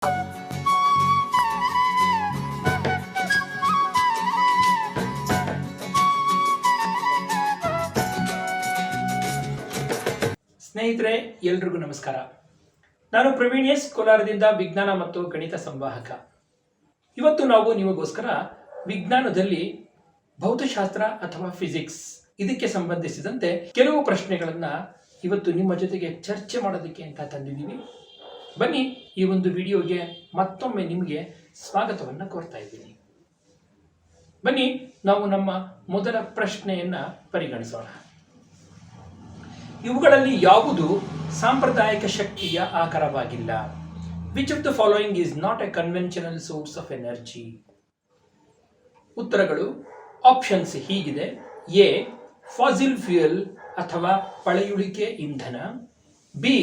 ಸ್ನೇಹಿತರೆ, ಎಲ್ರಿಗೂ ನಮಸ್ಕಾರ. ನಾನು ಪ್ರವೀಣ್ ಎಸ್, ಕೋಲಾರದಿಂದ ವಿಜ್ಞಾನ ಮತ್ತು ಗಣಿತ ಸಂವಾಹಕ. ಇವತ್ತು ನಾವು ನಿಮಗೋಸ್ಕರ ವಿಜ್ಞಾನದಲ್ಲಿ ಭೌತಶಾಸ್ತ್ರ ಅಥವಾ ಫಿಸಿಕ್ಸ್ ಇದಕ್ಕೆ ಸಂಬಂಧಿಸಿದಂತೆ ಕೆಲವು ಪ್ರಶ್ನೆಗಳನ್ನ ಇವತ್ತು ನಿಮ್ಮ ಜೊತೆಗೆ ಚರ್ಚೆ ಮಾಡೋದಕ್ಕೆ ಅಂತ ತಂದಿದ್ದೀವಿ. ಬನ್ನಿ, ಈ ಒಂದು ವಿಡಿಯೋಗೆ ಮತ್ತೊಮ್ಮೆ ನಿಮಗೆ ಸ್ವಾಗತವನ್ನು ಕೋರ್ತಾ ಇದ್ದೀನಿ. ಬನ್ನಿ, ನಾವು ನಮ್ಮ ಮೊದಲ ಪ್ರಶ್ನೆಯನ್ನ ಪರಿಗಣಿಸೋಣ. ಇವುಗಳಲ್ಲಿ ಯಾವುದು ಸಾಂಪ್ರದಾಯಿಕ ಶಕ್ತಿಯ ಆಕಾರವಾಗಿಲ್ಲ? Which of the following is not a conventional source of energy? ಉತ್ತರಗಳು ಆಪ್ಷನ್ಸ್ ಹೀಗಿದೆ. ಎ, ಫಾಸಿಲ್ ಫ್ಯೂಯಲ್ ಅಥವಾ ಪಳೆಯುಳಿಕೆ ಇಂಧನ. ಬಿ,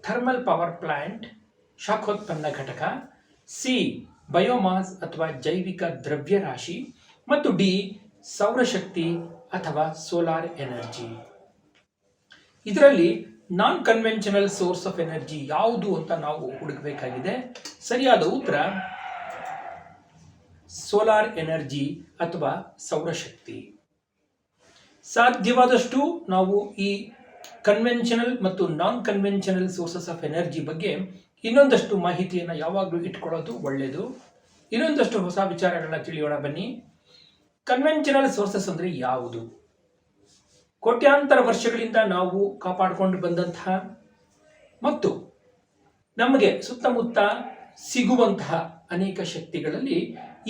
ಥರ್ಮಲ್ ಪವರ್ ಪ್ಲಾಂಟ್, ಶಾಖೋತ್ಪನ್ನ ಘಟಕ. ಸಿ, ಬಯೋಮಾಸ್ ಅಥವಾ ಜೈವಿಕ ದ್ರವ್ಯರಾಶಿ. ಮತ್ತು ಡಿ, ಸೌರಶಕ್ತಿ ಅಥವಾ ಸೋಲಾರ್ ಎನರ್ಜಿ. ಇದರಲ್ಲಿ non conventional source of energy ಯಾವುದು ಅಂತ ನಾವು ಹುಡುಕಬೇಕಾಗಿದೆ. ಸರಿಯಾದ ಉತ್ತರ ಸೋಲಾರ್ ಎನರ್ಜಿ ಅಥವಾ ಸೌರಶಕ್ತಿ. ಸಾಧ್ಯವಾದಷ್ಟು ನಾವು ಈ ಕನ್ವೆನ್ಷನಲ್ ಮತ್ತು non conventional sources of energy ಬಗ್ಗೆ ಇನ್ನೊಂದಷ್ಟು ಮಾಹಿತಿಯನ್ನು ಯಾವಾಗಲೂ ಇಟ್ಕೊಳ್ಳೋದು ಒಳ್ಳೆಯದು. ಇನ್ನೊಂದಷ್ಟು ಹೊಸ ವಿಚಾರಗಳನ್ನ ತಿಳಿಯೋಣ ಬನ್ನಿ. ಕನ್ವೆನ್ಷನಲ್ ಸೋರ್ಸಸ್ ಅಂದರೆ ಯಾವುದು? ಕೋಟ್ಯಾಂತರ ವರ್ಷಗಳಿಂದ ನಾವು ಕಾಪಾಡಿಕೊಂಡು ಬಂದಂತಹ ಮತ್ತು ನಮಗೆ ಸುತ್ತಮುತ್ತ ಸಿಗುವಂತಹ ಅನೇಕ ಶಕ್ತಿಗಳಲ್ಲಿ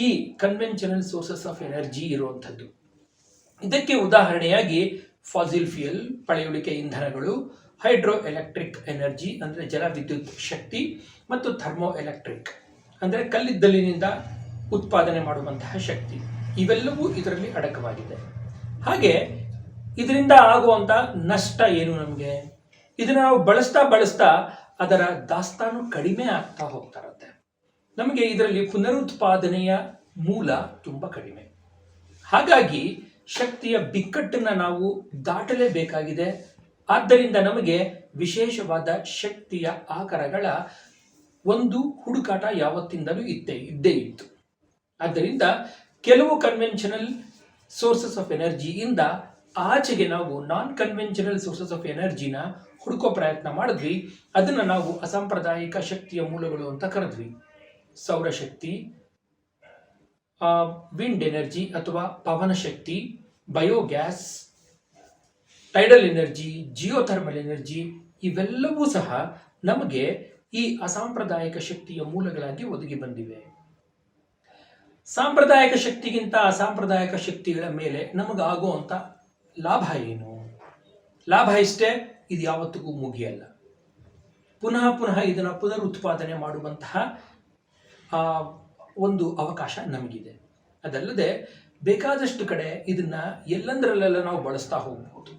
ಈ ಕನ್ವೆನ್ಷನಲ್ ಸೋರ್ಸಸ್ ಆಫ್ ಎನರ್ಜಿ ಇರುವಂಥದ್ದು. ಇದಕ್ಕೆ ಉದಾಹರಣೆಯಾಗಿ ಫಾಸಿಲ್ ಫ್ಯೂಯಲ್ ಪಳೆಯುಳಿಕೆ ಇಂಧನಗಳು, ಹೈಡ್ರೋ ಎಲೆಕ್ಟ್ರಿಕ್ ಎನರ್ಜಿ ಅಂದರೆ ಜಲವಿದ್ಯುತ್ ಶಕ್ತಿ, ಮತ್ತು ಥರ್ಮೋ ಎಲೆಕ್ಟ್ರಿಕ್ ಅಂದರೆ ಕಲ್ಲಿದ್ದಲಿನಿಂದ ಉತ್ಪಾದನೆ ಮಾಡುವಂತಹ ಶಕ್ತಿ. ಇವೆಲ್ಲವೂ ಇದರಲ್ಲಿ ಅಡಕವಾಗಿದೆ. ಹಾಗೆ ಇದರಿಂದ ಆಗುವಂಥ ನಷ್ಟ ಏನು? ನಮಗೆ ಇದನ್ನು ನಾವು ಬಳಸ್ತಾ ಅದರ ದಾಸ್ತಾನು ಕಡಿಮೆ ಆಗ್ತಾ ಹೋಗ್ತಾ ಇರುತ್ತೆ. ನಮಗೆ ಇದರಲ್ಲಿ ಪುನರುತ್ಪಾದನೆಯ ಮೂಲ ತುಂಬ ಕಡಿಮೆ. ಹಾಗಾಗಿ ಶಕ್ತಿಯ ಬಿಕ್ಕಟ್ಟನ್ನು ನಾವು ದಾಟಲೇಬೇಕಾಗಿದೆ. ಆದ್ದರಿಂದ ನಮಗೆ ವಿಶೇಷವಾದ ಶಕ್ತಿಯ ಆಕಾರಗಳ ಒಂದು ಹುಡುಕಾಟ ಯಾವತ್ತಿಂದಲೂ ಇದ್ದೇ ಇತ್ತು. ಆದ್ದರಿಂದ ಕೆಲವು ಕನ್ವೆನ್ಷನಲ್ ಸೋರ್ಸಸ್ ಆಫ್ ಎನರ್ಜಿಯಿಂದ ಆಚೆಗೆ ನಾವು ನಾನ್ ಕನ್ವೆನ್ಷನಲ್ ಸೋರ್ಸಸ್ ಆಫ್ ಎನರ್ಜಿನ ಹುಡುಕೋ ಪ್ರಯತ್ನ ಮಾಡಿದ್ವಿ. ಅದನ್ನು ನಾವು ಅಸಾಂಪ್ರದಾಯಿಕ ಶಕ್ತಿಯ ಮೂಲಗಳು ಅಂತ ಕರೆದ್ವಿ. ಸೌರಶಕ್ತಿ, ವಿಂಡ್ ಎನರ್ಜಿ ಅಥವಾ ಪವನ ಶಕ್ತಿ, biogas, tidal energy, geothermal energy ಇವೆಲ್ಲವೂ ಸಹ ನಮಗೆ ಈ ಅಸಾಂಪ್ರದಾಯಿಕ ಶಕ್ತಿಯ ಮೂಲಗಳಾಗಿ ಒದಗಿ ಬಂದಿವೆ. ಸಾಂಪ್ರದಾಯಿಕ ಶಕ್ತಿಗಿಂತ ಅಸಾಂಪ್ರದಾಯಿಕ ಶಕ್ತಿಗಳ ಮೇಲೆ ನಮಗಾಗುವಂಥ ಲಾಭ ಏನು? ಲಾಭ ಇಷ್ಟೇ, ಇದು ಯಾವತ್ತಿಗೂ ಮುಗಿಯಲ್ಲ. ಪುನಃ ಇದನ್ನು ಪುನರುತ್ಪಾದನೆ ಮಾಡುವಂತಹ ಒಂದು ಅವಕಾಶ ನಮಗಿದೆ. ಅದಲ್ಲದೆ ಬೇಕಾದಷ್ಟು ಕಡೆ ಇದನ್ನ ಎಲ್ಲಂದರಲ್ಲೆಲ್ಲ ನಾವು ಬಳಸ್ತಾ ಹೋಗಬಹುದು.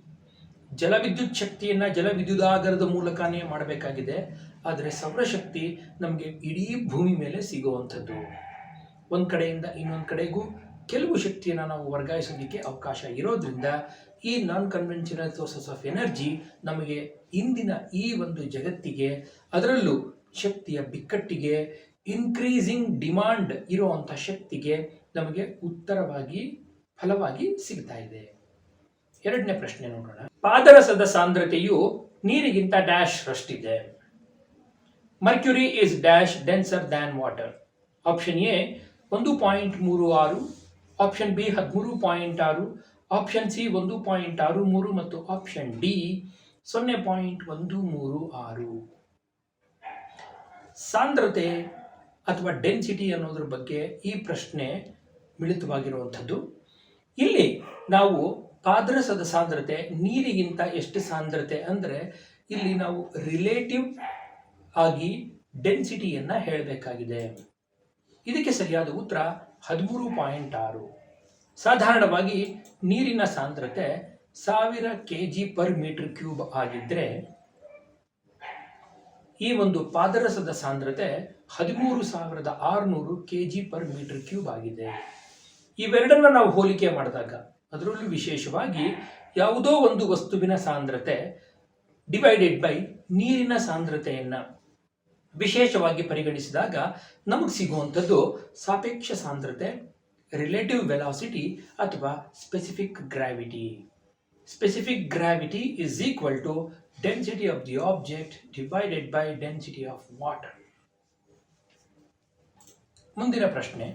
ಜಲವಿದ್ಯುತ್ ಶಕ್ತಿಯನ್ನು ಜಲವಿದ್ಯುದಾಗರದ ಮೂಲಕನೇ ಮಾಡಬೇಕಾಗಿದೆ. ಆದರೆ ಸೌರಶಕ್ತಿ ನಮಗೆ ಇಡೀ ಭೂಮಿ ಮೇಲೆ ಸಿಗುವಂಥದ್ದು. ಒಂದು ಕಡೆಯಿಂದ ಇನ್ನೊಂದು ಕಡೆಗೂ ಕೆಲವು ಶಕ್ತಿಯನ್ನು ನಾವು ವರ್ಗಾಯಿಸೋದಕ್ಕೆ ಅವಕಾಶ ಇರೋದ್ರಿಂದ ಈ non conventional sources of energy ನಮಗೆ ಇಂದಿನ ಈ ಒಂದು ಜಗತ್ತಿಗೆ, ಅದರಲ್ಲೂ ಶಕ್ತಿಯ ಬಿಕ್ಕಟ್ಟಿಗೆ, ಇನ್ಕ್ರೀಸಿಂಗ್ ಡಿಮಾಂಡ್ ಇರುವಂಥ ಶಕ್ತಿಗೆ ನಮಗೆ ಉತ್ತರವಾಗಿ ಫಲವಾಗಿ ಸಿಗ್ತಾ ಇದೆ. ಎರಡನೇ ಪ್ರಶ್ನೆ ನೋಡೋಣ. ಪಾದರಸದ ಸಾಂದ್ರತೆಯು ನೀರಿಗಿಂತ ಡ್ಯಾಶ್ ರಷ್ಟಿದೆ. Mercury is dash denser than water. Option A 1.36, option B 13.6, option C 1.63 ಮತ್ತು ಆಪ್ಷನ್ ಡಿ 0.136. ಸಾಂದ್ರತೆ ಅಥವಾ ಡೆನ್ಸಿಟಿ ಅನ್ನೋದ್ರ ಬಗ್ಗೆ ಈ ಪ್ರಶ್ನೆ ಮಿಳಿತವಾಗಿರುವಂಥದ್ದು. ಇಲ್ಲಿ ನಾವು ಪಾದರಸದ ಸಾಂದ್ರತೆ ನೀರಿಗಿಂತ ಎಷ್ಟು ಸಾಂದ್ರತೆ ಅಂದರೆ ಇಲ್ಲಿ ನಾವು ರಿಲೇಟಿವ್ ಆಗಿ ಡೆನ್ಸಿಟಿಯನ್ನು ಹೇಳಬೇಕಾಗಿದೆ. ಇದಕ್ಕೆ ಸರಿಯಾದ ಉತ್ತರ 13.6. ಸಾಧಾರಣವಾಗಿ ನೀರಿನ ಸಾಂದ್ರತೆ 1000 kg/m³ ಆಗಿದ್ದರೆ ಈ ಒಂದು ಪಾದರಸದ ಸಾಂದ್ರತೆ 13,600 kg/m³ ಆಗಿದೆ. ಇವೆರಡನ್ನ ನಾವು ಹೋಲಿಕೆ ಮಾಡಿದಾಗ, ಅದರಲ್ಲೂ ವಿಶೇಷವಾಗಿ ಯಾವುದೋ ಒಂದು ವಸ್ತುವಿನ ಸಾಂದ್ರತೆ ಡಿವೈಡೆಡ್ ಬೈ ನೀರಿನ ಸಾಂದ್ರತೆಯನ್ನು ವಿಶೇಷವಾಗಿ ಪರಿಗಣಿಸಿದಾಗ ನಮಗೆ ಸಿಗುವಂಥದ್ದು ಸಾಪೇಕ್ಷ ಸಾಂದ್ರತೆ, ರಿಲೇಟಿವ್ ವೆಲಾಸಿಟಿ ಅಥವಾ specific gravity. Specific gravity is equal to density of the object divided by density of water. ಮುಂದಿನ ಪ್ರಶ್ನೆ,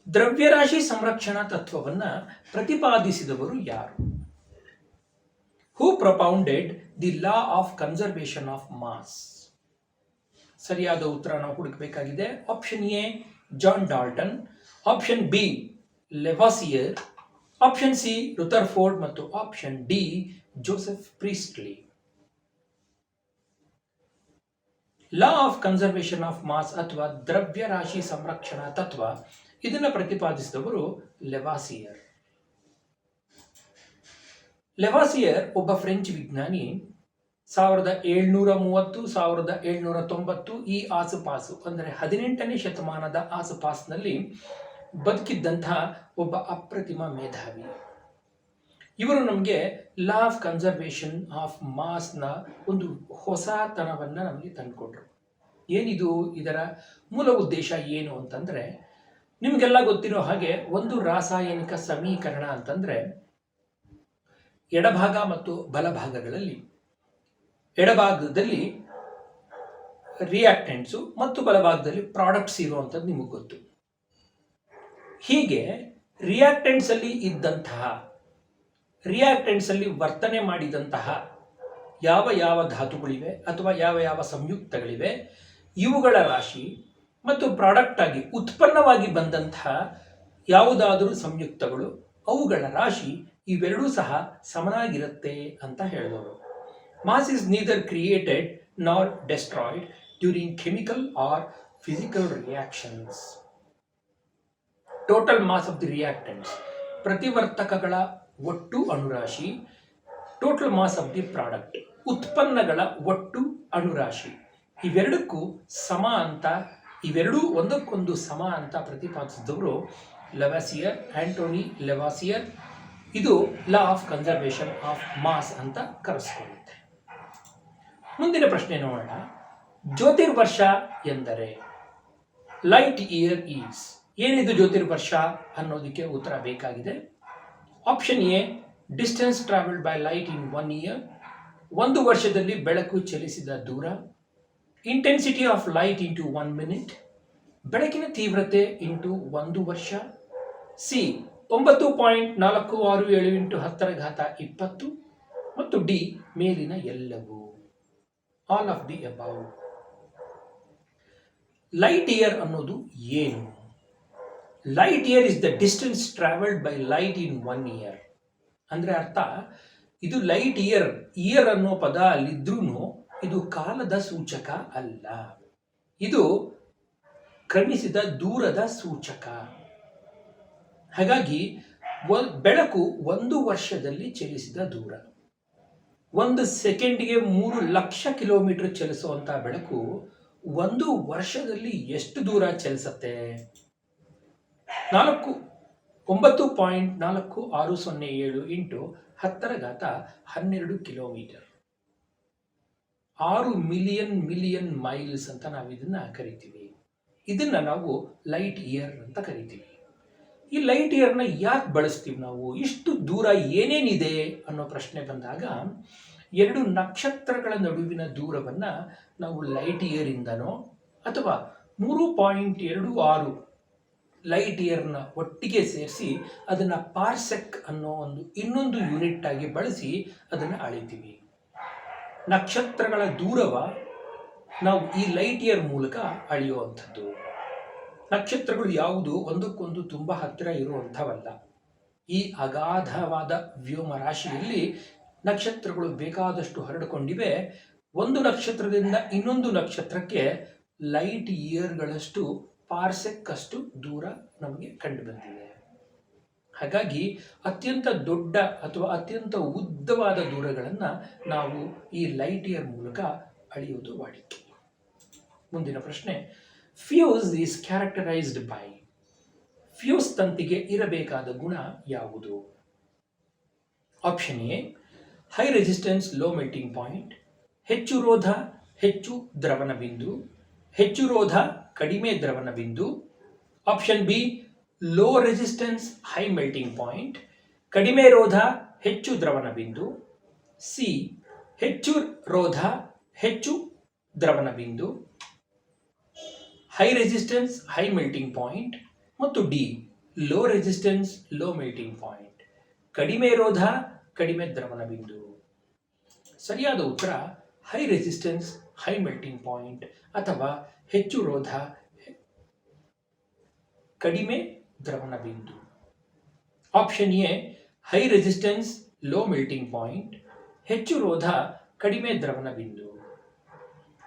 ದ್ರವ್ಯರಾಶಿ ಸಂರಕ್ಷಣಾ ತತ್ವವನ್ನು ಪ್ರತಿಪಾದಿಸಿದವರು ಯಾರು? Who propounded the law of conservation of mass? ಸರಿಯಾದ ಉತ್ತರ ನಾವು ಹುಡುಕಬೇಕಾಗಿದೆ. Option A John Dalton, option B Lavoisier, option C Rutherford ಮತ್ತು option D Joseph Priestley. Law of conservation of mass ಅಥವಾ ದ್ರವ್ಯರಾಶಿ ಸಂರಕ್ಷಣಾ ತತ್ವ ಇದನ್ನು ಪ್ರತಿಪಾದಿಸಿದವರು ಲೆವಾಸಿಯರ್. ಲೆವಾಸಿಯರ್ ಒಬ್ಬ ಫ್ರೆಂಚ್ ವಿಜ್ಞಾನಿ. 1730 1790 ಈ ಆಸುಪಾಸು ಅಂದರೆ 18ನೇ ಶತಮಾನದ ಆಸುಪಾಸಿನಲ್ಲಿ ಬದುಕಿದ್ದಂತಹ ಒಬ್ಬ ಅಪ್ರತಿಮ ಮೇಧಾವಿ. ಇವರು ನಮಗೆ ಲಾ ಆಫ್ ಕನ್ಸರ್ವೇಷನ್ ಆಫ್ ಮಾಸ್ನ ಒಂದು ಹೊಸತನವನ್ನು ನಮಗೆ ತಂದುಕೊಟ್ರು. ಏನಿದು, ಇದರ ಮೂಲ ಉದ್ದೇಶ ಏನು ಅಂತಂದರೆ, ನಿಮಗೆಲ್ಲ ಗೊತ್ತಿರೋ ಹಾಗೆ ಒಂದು ರಾಸಾಯನಿಕ ಸಮೀಕರಣ ಅಂತಂದರೆ ಎಡಭಾಗ ಮತ್ತು ಬಲಭಾಗಗಳಲ್ಲಿ ಎಡಭಾಗದಲ್ಲಿ ರಿಯಾಕ್ಟೆಂಟ್ಸು ಮತ್ತು ಬಲಭಾಗದಲ್ಲಿ ಪ್ರಾಡಕ್ಟ್ಸ್ ಇರುವಂಥದ್ದು ನಿಮಗೆ ಗೊತ್ತು. ಹೀಗೆ ರಿಯಾಕ್ಟೆಂಟ್ಸ್ ಅಲ್ಲಿ ವರ್ತನೆ ಮಾಡಿದಂತಹ ಯಾವ ಯಾವ ಧಾತುಗಳಿವೆ ಅಥವಾ ಯಾವ ಯಾವ ಸಂಯುಕ್ತಗಳಿವೆ ಇವುಗಳ ರಾಶಿ ಮತ್ತು ಪ್ರಾಡಕ್ಟ್ ಆಗಿ ಉತ್ಪನ್ನವಾಗಿ ಬಂದಂತಹ ಯಾವುದಾದರೂ ಸಂಯುಕ್ತಗಳು ಅವುಗಳ ರಾಶಿ ಇವೆರಡೂ ಸಹ ಸಮನಾಗಿರುತ್ತೆ ಅಂತ ಹೇಳಿದವರು. Mass is neither created nor destroyed during chemical or physical reactions. Total mass of the reactants, ಪ್ರತಿವರ್ತಕಗಳ ಒಟ್ಟು ಅಣುರಾಶಿ, total mass of the product, ಉತ್ಪನ್ನಗಳ ಒಟ್ಟು ಅಣುರಾಶಿ, ಇವೆರಡಕ್ಕೂ ಸಮ ಅಂತ, ಇವೆರಡೂ ಒಂದಕ್ಕೊಂದು ಸಮ ಅಂತ ಪ್ರತಿಪಾದಿಸಿದವರು ಲೆವಾಸಿಯರ್, ಆಂಟೋನಿ ಲೆವಾಸಿಯರ್. ಇದು law of conservation of mass ಅಂತ ಕರೆಸಿಕೊಳ್ಳುತ್ತೆ. ಮುಂದಿನ ಪ್ರಶ್ನೆ ನೋಡೋಣ. ಜ್ಯೋತಿರ್ವರ್ಷ ಎಂದರೆ? Light year is. ಏನಿದು ಜ್ಯೋತಿರ್ವರ್ಷ ಅನ್ನೋದಕ್ಕೆ ಉತ್ತರ ಬೇಕಾಗಿದೆ. Option A distance travelled by light in 1 year, ಒಂದು ವರ್ಷದಲ್ಲಿ ಬೆಳಕು ಚಲಿಸಿದ ದೂರ. Intensity of light into 1 minute, ಬೆಳಕಿನ ತೀವ್ರತೆ ಇಂಟು 1 ವರ್ಷ. ಸಿ 9.467 ಇಂಟು 10⁻20 ಮತ್ತು ಡಿ ಮೇಲಿನ ಎಲ್ಲವೂ. All of the above. Light year ಅನ್ನೋದು ಏನು? Light year is the distance travelled by light in 1 year. ಅಂದರೆ ಅರ್ಥ, ಇದು ಲೈಟ್ ಇಯರ್ ಅನ್ನೋ ಪದ ಅಲ್ಲಿದ್ರೂ ಇದು ಕಾಲದ ಸೂಚಕ ಅಲ್ಲ, ಇದು ಕ್ರಮಿಸಿದ ದೂರದ ಸೂಚಕ. ಹಾಗಾಗಿ ಬೆಳಕು 1 ವರ್ಷದಲ್ಲಿ ಚಲಿಸಿದ ದೂರ. 1 ಸೆಕೆಂಡ್ಗೆ 3 ಲಕ್ಷ ಕಿಲೋಮೀಟರ್ ಚಲಿಸುವಂತಹ ಬೆಳಕು 1 ವರ್ಷದಲ್ಲಿ ಎಷ್ಟು ದೂರ ಚಲಿಸುತ್ತೆ? 9.4607 ಇಂಟು 10⁻12 ಕಿಲೋಮೀಟರ್, 6 ಮಿಲಿಯನ್ ಮೈಲ್ಸ್ ಅಂತ ನಾವು ಇದನ್ನ ಕರಿತೀವಿ. ಇದನ್ನ ನಾವು ಲೈಟ್ ಇಯರ್ ಅಂತ ಕರಿತೀವಿ. ಈ ಲೈಟ್ ಇಯರ್ನ ಯಾಕೆ ಬಳಸ್ತೀವಿ ನಾವು? ಇಷ್ಟು ದೂರ ಏನೇನಿದೆ ಅನ್ನೋ ಪ್ರಶ್ನೆ ಬಂದಾಗ 2 ನಕ್ಷತ್ರಗಳ ನಡುವಿನ ದೂರವನ್ನ ನಾವು ಲೈಟ್ ಇಯರ್ ಇಂದನೋ ಅಥವಾ 3.26 ಲೈಟ್ ಇಯರ್ನ ಒಟ್ಟಿಗೆ ಸೇರಿಸಿ ಅದನ್ನು ಪಾರ್ಸೆಕ್ ಅನ್ನೋ ಇನ್ನೊಂದು ಯೂನಿಟ್ ಆಗಿ ಬಳಸಿ ಅದನ್ನು ಅಳಿತೀವಿ. ನಕ್ಷತ್ರಗಳ ದೂರವ ನಾವು ಈ ಲೈಟ್ ಇಯರ್ ಮೂಲಕ ಅಳೆಯುವಂಥದ್ದು. ನಕ್ಷತ್ರಗಳು ಯಾವುದು ಒಂದಕ್ಕೊಂದು ತುಂಬ ಹತ್ತಿರ ಇರುವಂಥವಲ್ಲ. ಈ ಅಗಾಧವಾದ ವ್ಯೋಮ ರಾಶಿಯಲ್ಲಿ ನಕ್ಷತ್ರಗಳು ಬೇಕಾದಷ್ಟು ಹರಡಿಕೊಂಡಿವೆ. ಒಂದು ನಕ್ಷತ್ರದಿಂದ ಇನ್ನೊಂದು ನಕ್ಷತ್ರಕ್ಕೆ ಲೈಟ್ ಇಯರ್ಗಳಷ್ಟು ಪಾರ್ಸೆಕ್ ಅಷ್ಟು ದೂರ ನಮಗೆ ಕಂಡು ಬಂದಿದೆ. ಹಾಗಾಗಿ ಅತ್ಯಂತ ದೊಡ್ಡ ಅಥವಾ ಅತ್ಯಂತ ಉದ್ದವಾದ ದೂರಗಳನ್ನು ನಾವು ಈ ಲೈಟ್ ಇಯರ್ ಮೂಲಕ ಅಳೆಯುವುದು ವಾಡಿಕೆ. ಮುಂದಿನ ಪ್ರಶ್ನೆ, fuse is characterized by. Fuse ತಂತಿಗೆ ಇರಬೇಕಾದ ಗುಣ ಯಾವುದು? Option A high resistance low melting point, ಹೆಚ್ಚು ರೋಧ ಹೆಚ್ಚು ದ್ರವಣ ಬಿಂದು. ಹೆಚ್ಚು ರೋಧ ಕಡಿಮೆ ದ್ರವಣ ಬಿಂದು. Option B low resistance high melting point, ಕಡಿಮೆ ರೋಧ ಹೆಚ್ಚು ದ್ರವಣ ಬಿಂದು. ಸಿ ಹೆಚ್ಚು ರೋಧ ಹೆಚ್ಚು ದ್ರವಣ ಬಿಂದು, high resistance high melting point. ಮತ್ತು D low resistance low melting point, ಕಡಿಮೆ ರೋಧ ಕಡಿಮೆ ದ್ರವಣ ಬಿಂದು. ಸರಿಯಾದ ಉತ್ತರ high resistance high melting point ಅಥವಾ ಹೆಚ್ಚು ರೋಧ ಕಡಿಮೆ ದ್ರವಣ ಬಿಂದು. Option A high resistance low melting point, ಹೆಚ್ಚು ರೋಧ ಕಡಿಮೆ ದ್ರವಣ ಬಿಂದು.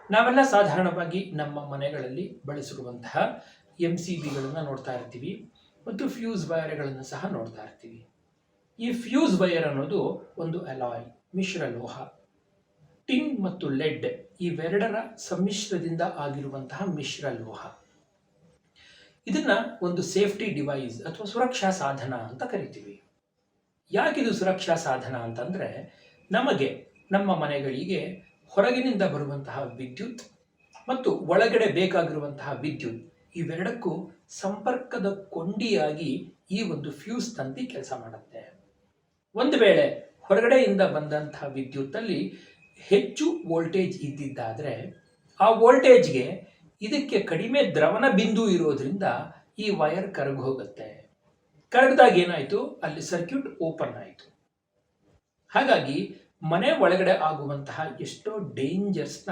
ನಾವೆಲ್ಲ ಸಾಧಾರಣವಾಗಿ ನಮ್ಮ ಮನೆಗಳಲ್ಲಿ ಬಳಸಿರುವಂತಹ MCBಗಳನ್ನು ನೋಡ್ತಾ ಇರ್ತೀವಿ ಮತ್ತು ಫ್ಯೂಸ್ ವೈರ್ಗಳನ್ನು ಸಹ ನೋಡ್ತಾ ಇರ್ತೀವಿ. ಈ ಫ್ಯೂಸ್ ವೈರ್ ಅನ್ನೋದು ಒಂದು ಅಲಾಯ್, ಮಿಶ್ರ ಲೋಹ. ಟಿನ್ ಮತ್ತು ಲೆಡ್ ಇವೆರಡರ ಸಮ್ಮಿಶ್ರದಿಂದ ಆಗಿರುವಂತಹ ಮಿಶ್ರ ಲೋಹ. ಇದನ್ನ ಒಂದು ಸೇಫ್ಟಿ ಡಿವೈಸ್ ಅಥವಾ ಸುರಕ್ಷಾ ಸಾಧನ ಅಂತ ಕರಿತೀವಿ. ಯಾಕಿದು ಸುರಕ್ಷಾ ಸಾಧನ ಅಂತಂದ್ರೆ, ನಮಗೆ ನಮ್ಮ ಮನೆಗಳಿಗೆ ಹೊರಗಿನಿಂದ ಬರುವಂತಹ ವಿದ್ಯುತ್ ಮತ್ತು ಒಳಗಡೆ ಬೇಕಾಗಿರುವಂತಹ ವಿದ್ಯುತ್ ಇವೆರಡಕ್ಕೂ ಸಂಪರ್ಕದ ಕೊಂಡಿಯಾಗಿ ಈ ಒಂದು ಫ್ಯೂಸ್ ತಂತಿ ಕೆಲಸ ಮಾಡುತ್ತೆ. ಒಂದು ವೇಳೆ ಹೊರಗಡೆಯಿಂದ ಬಂದಂತಹ ವಿದ್ಯುತ್ತಲ್ಲಿ ಹೆಚ್ಚು ವೋಲ್ಟೇಜ್ ಇದ್ದಿದ್ದಾದರೆ ಆ ವೋಲ್ಟೇಜ್ಗೆ ಇದಕ್ಕೆ ಕಡಿಮೆ ದ್ರವಣ ಬಿಂದು ಇರೋದ್ರಿಂದ ಈ ವೈರ್ ಕರಗಿ ಹೋಗುತ್ತೆ. ಕರಗಿದಾಗ ಏನಾಯಿತು, ಅಲ್ಲಿ ಸರ್ಕ್ಯೂಟ್ ಓಪನ್ ಆಯಿತು. ಹಾಗಾಗಿ ಮನೆ ಒಳಗಡೆ ಆಗುವಂತಹ ಎಷ್ಟೋ ಡೇಂಜರ್ಸ್ನ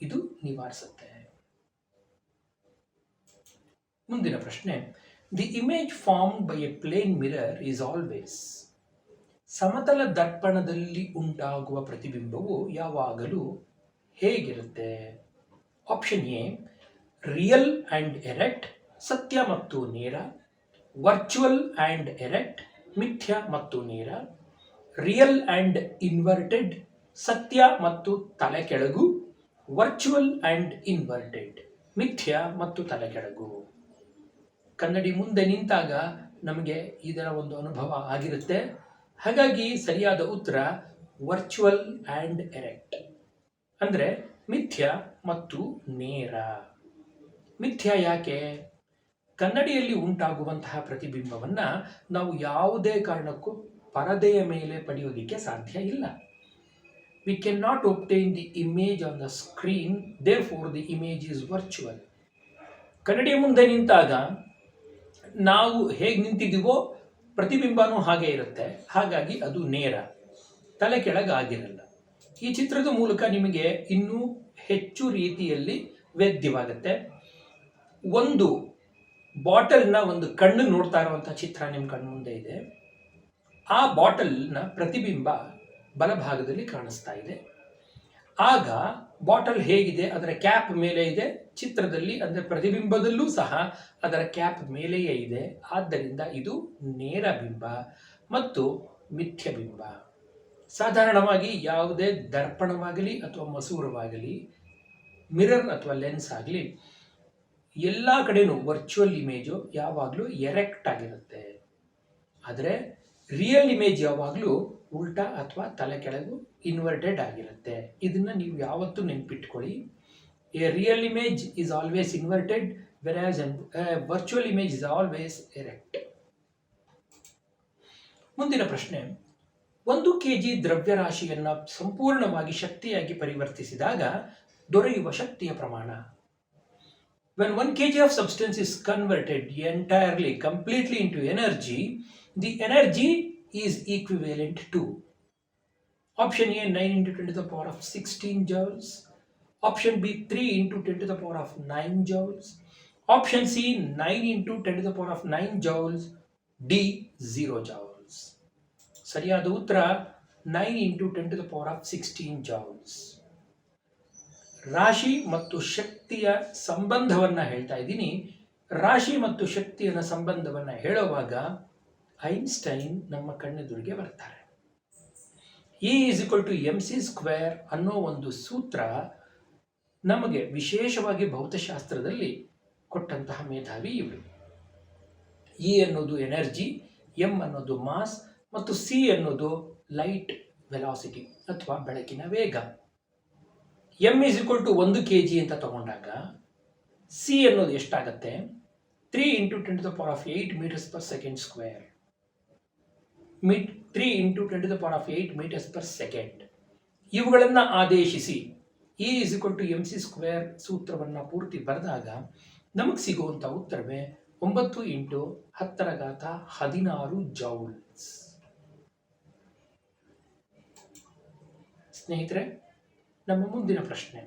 ಇದು ನಿವಾರಿಸುತ್ತೆ. ಮುಂದಿನ ಪ್ರಶ್ನೆ, the image formed by a plane mirror is always. ಸಮತಲ ದರ್ಪಣದಲ್ಲಿ ಉಂಟಾಗುವ ಪ್ರತಿಬಿಂಬವು ಯಾವಾಗಲೂ ಹೇಗಿರುತ್ತೆ? Option A real and erect, ಸತ್ಯ ಮತ್ತು ನೇರ. ವರ್ಚುವಲ್ ಆ್ಯಂಡ್ ಎರೆಕ್ಟ್, ಮಿಥ್ಯ ಮತ್ತು ನೇರ. ರಿಯಲ್ ಆ್ಯಂಡ್ ಇನ್ವರ್ಟೆಡ್, ಸತ್ಯ ಮತ್ತು ತಲೆಕೆಳಗು. ವರ್ಚುವಲ್ ಆ್ಯಂಡ್ ಇನ್ವರ್ಟೆಡ್, ಮಿಥ್ಯ ಮತ್ತು ತಲೆಕೆಳಗು. ಕನ್ನಡಿ ಮುಂದೆ ನಿಂತಾಗ ನಮಗೆ ಇದರ ಒಂದು ಅನುಭವ ಆಗಿರುತ್ತೆ. ಹಾಗಾಗಿ ಸರಿಯಾದ ಉತ್ತರ ವರ್ಚುವಲ್ ಆ್ಯಂಡ್ ಎರೆಕ್ಟ್, ಅಂದರೆ ಮಿಥ್ಯ ಮತ್ತು ನೇರ. ಮಿಥ್ಯ ಯಾಕೆ? ಕನ್ನಡಿಯಲ್ಲಿ ಉಂಟಾಗುವಂತಹ ಪ್ರತಿಬಿಂಬವನ್ನು ನಾವು ಯಾವುದೇ ಕಾರಣಕ್ಕೂ ಪರದೆಯ ಮೇಲೆ ಪಡೆಯೋದಕ್ಕೆ ಸಾಧ್ಯ ಇಲ್ಲ. We can not obtain the image on the screen, therefore the image is virtual. ಕನ್ನಡಿಯ ಮುಂದೆ ನಿಂತಾಗ ನಾವು ಹೇಗೆ ನಿಂತಿದ್ದೀವೋ ಪ್ರತಿಬಿಂಬನೂ ಹಾಗೆ ಇರುತ್ತೆ. ಹಾಗಾಗಿ ಅದು ನೇರ, ತಲೆ ಕೆಳಗಾಗಿರಲ್ಲ. ಈ ಚಿತ್ರದ ಮೂಲಕ ನಿಮಗೆ ಇನ್ನೂ ಹೆಚ್ಚು ರೀತಿಯಲ್ಲಿ ವೇದ್ಯವಾಗುತ್ತೆ. ಒಂದು ಬಾಟಲ್ನ ಒಂದು ಕಣ್ಣು ನೋಡ್ತಾ ಇರುವಂಥ ಚಿತ್ರ ನಿಮ್ಮ ಕಣ್ಣು ಮುಂದೆ ಇದೆ. ಆ ಬಾಟಲ್ನ ಪ್ರತಿಬಿಂಬ ಬಲಭಾಗದಲ್ಲಿ ಕಾಣಿಸ್ತಾ ಇದೆ. ಆಗ ಬಾಟಲ್ ಹೇಗಿದೆ, ಅದರ ಕ್ಯಾಪ್ ಮೇಲೆ ಇದೆ. ಚಿತ್ರದಲ್ಲಿ ಅಂದರೆ ಪ್ರತಿಬಿಂಬದಲ್ಲೂ ಸಹ ಅದರ ಕ್ಯಾಪ್ ಮೇಲೆಯೇ ಇದೆ. ಆದ್ದರಿಂದ ಇದು ನೇರ ಬಿಂಬ ಮತ್ತು ಮಿಥ್ಯ ಬಿಂಬ. ಸಾಧಾರಣವಾಗಿ ಯಾವುದೇ ದರ್ಪಣವಾಗಲಿ ಅಥವಾ ಮಸೂರವಾಗಲಿ, ಮಿರರ್ ಅಥವಾ ಲೆನ್ಸ್ ಆಗಲಿ, ಎಲ್ಲ ಕಡೆನೂ ವರ್ಚುವಲ್ ಇಮೇಜು ಯಾವಾಗಲೂ ಎರೆಕ್ಟ್ ಆಗಿರುತ್ತೆ. ಆದರೆ ರಿಯಲ್ ಇಮೇಜ್ ಯಾವಾಗಲೂ ಉಲ್ಟಾ ಅಥವಾ ತಲೆ ಕೆಳಗು ಇನ್ವರ್ಟೆಡ್ ಆಗಿರುತ್ತೆ. ಇದನ್ನು ನೀವು ಯಾವತ್ತೂ ನೆನ್ಪಿಟ್ಕೊಳ್ಳಿ. A real image is always inverted, versus virtual image is always erect. ಮುಂದಿನ ಪ್ರಶ್ನೆ, 1 kg ದ್ರವ್ಯರಾಶಿಯನ್ನು ಸಂಪೂರ್ಣವಾಗಿ ಶಕ್ತಿಯಾಗಿ ಪರಿವರ್ತಿಸಿದಾಗ ದೊರೆಯುವ ಶಕ್ತಿಯ ಪ್ರಮಾಣ. When 1 kg of substance is converted entirely, completely into energy, the energy is equivalent to option A 9 into 10 to the power of 16 joules, option B 3 into 10 to the power of 9 joules, option C 9 into 10 to the power of 9 joules, D 0 joules. ಸರಿಯಾದ ಉತ್ತರ 9 into 10 to the power of 16 joules. ರಾಶಿ ಮತ್ತು ಶಕ್ತಿಯ ಸಂಬಂಧವನ್ನು ಹೇಳ್ತಾ ಇದ್ದೀನಿ. ರಾಶಿ ಮತ್ತು ಶಕ್ತಿಯ ಸಂಬಂಧವನ್ನು ಹೇಳುವಾಗ ಐನ್ಸ್ಟೈನ್ ನಮ್ಮ ಕಣ್ಣೆದುರಿಗೆ ಬರ್ತಾರೆ. E = mc² ಅನ್ನೋ ಒಂದು ಸೂತ್ರ ನಮಗೆ ವಿಶೇಷವಾಗಿ ಭೌತಶಾಸ್ತ್ರದಲ್ಲಿ ಕೊಟ್ಟಂತಹ ಮೇಧಾವಿ ಇವರು. E ಅನ್ನೋದು ಎನರ್ಜಿ, M ಅನ್ನೋದು ಮಾಸ್ ಮತ್ತು C ಅನ್ನೋದು ಲೈಟ್ ವೆಲಾಸಿಟಿ ಅಥವಾ ಬೆಳಕಿನ ವೇಗ. M = 1 kg ಅಂತ ತಗೊಂಡಾಗ ಸಿ ಅನ್ನೋದು ಎಷ್ಟಾಗತ್ತೆ? 3 × 10⁸ meters per second square. 3 × 10⁸ meters per second. ಇವುಗಳನ್ನು ಆದೇಶಿಸಿ E = mc² ಸೂತ್ರವನ್ನು ಪೂರ್ತಿ ಬರೆದಾಗ ನಮಗೆ ಸಿಗುವಂಥ ಉತ್ತರವೇ 9 × 10⁻16 ಜೌಲ್ಸ್. ಸ್ನೇಹಿತರೆ, ನಮ್ಮ ಮುಂದಿನ ಪ್ರಶ್ನೆ,